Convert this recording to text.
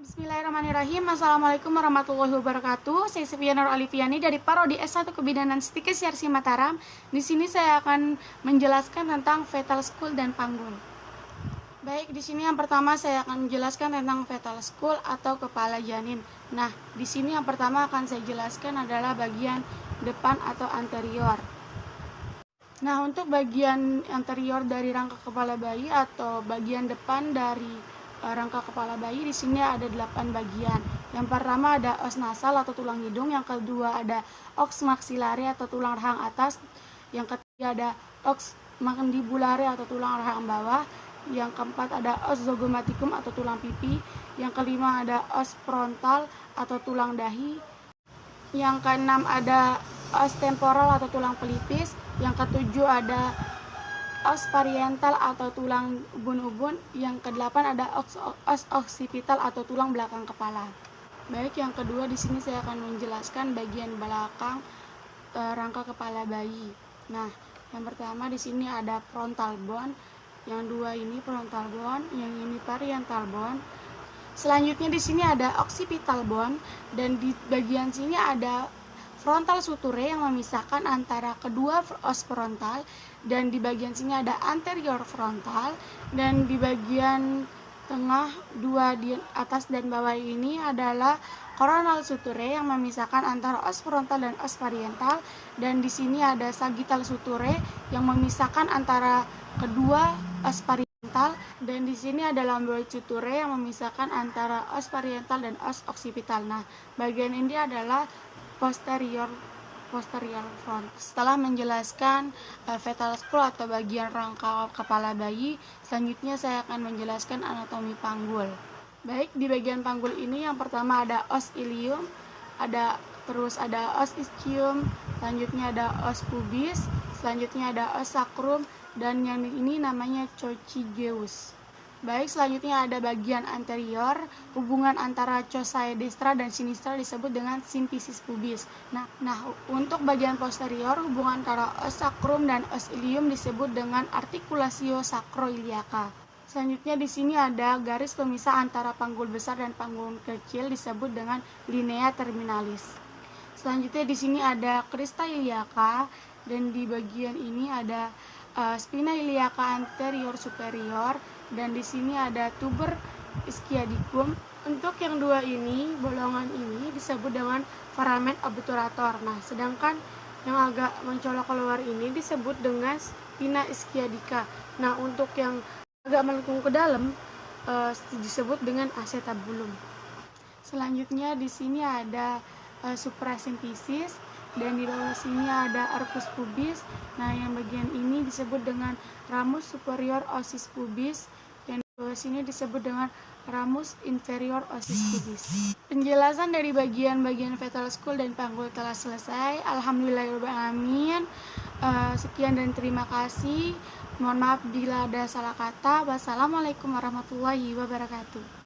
Bismillahirrahmanirrahim. Assalamualaikum warahmatullahi wabarakatuh. Saya Seviana Nur Alifiani dari Prodi S1 Kebidanan Stikes Yarsi Mataram. Di sini saya akan menjelaskan tentang fetal school dan panggul. Baik, di sini yang pertama saya akan menjelaskan tentang fetal school atau kepala janin. Nah, di sini yang pertama akan saya jelaskan adalah bagian depan atau anterior. Nah, untuk bagian anterior dari rangka kepala bayi atau bagian depan dari rangka kepala bayi, di sini ada 8 bagian. Yang pertama ada os nasal atau tulang hidung, yang kedua ada ox maxillary atau tulang rahang atas, yang ketiga ada ox mandibulare atau tulang rahang bawah, yang keempat ada os zygomaticum atau tulang pipi, yang kelima ada os frontal atau tulang dahi, yang keenam ada os temporal atau tulang pelipis, yang ketujuh ada os parietal atau tulang ubun-ubun, yang kedelapan ada os occipital atau tulang belakang kepala. Baik, yang kedua di sini saya akan menjelaskan bagian belakang rangka kepala bayi. Nah, yang pertama di sini ada frontal bone, yang dua ini frontal bone, yang ini parietal bone. Selanjutnya di sini ada occipital bone, dan di bagian sini ada frontal suture yang memisahkan antara kedua os frontal, dan di bagian sini ada anterior frontal, dan di bagian tengah dua di atas dan bawah ini adalah coronal suture yang memisahkan antara os frontal dan os parietal, dan di sini ada sagittal suture yang memisahkan antara kedua os parietal, dan di sini ada lumboid suture yang memisahkan antara os parietal dan os occipital. Nah, bagian ini adalah posterior front. Setelah menjelaskan fetal school atau bagian rangka kepala bayi, selanjutnya saya akan menjelaskan anatomi panggul. Baik, di bagian panggul ini yang pertama ada os ilium, terus ada os ischium, selanjutnya ada os pubis, selanjutnya ada os sacrum, dan yang ini namanya coccygeus. Baik, selanjutnya ada bagian anterior, hubungan antara cosae destra dan sinistra disebut dengan symphysis pubis. Nah, untuk bagian posterior, hubungan antara os sacrum dan os ilium disebut dengan articulatio sacroiliaca. Selanjutnya di sini ada garis pemisah antara panggul besar dan panggul kecil disebut dengan linea terminalis. Selanjutnya di sini ada crista iliaca, dan di bagian ini ada spina iliaca anterior superior, dan di sini ada tuber ischiadicum. Untuk yang dua ini, bolongan ini disebut dengan foramen obturator. Nah, sedangkan yang agak mencolok keluar ini disebut dengan spina ischiadica. Nah, untuk yang agak melengkung ke dalam disebut dengan acetabulum. Selanjutnya di sini ada suprasymphysis, dan di bawah sini ada arcus pubis. Nah, yang bagian ini disebut dengan ramus superior ossis pubis, yang di bawah sini disebut dengan ramus inferior ossis pubis. Penjelasan dari bagian-bagian fetal school dan panggul telah selesai. Alhamdulillahirrahmanirrahim. Sekian dan terima kasih. Mohon maaf bila ada salah kata. Wassalamualaikum warahmatullahi wabarakatuh.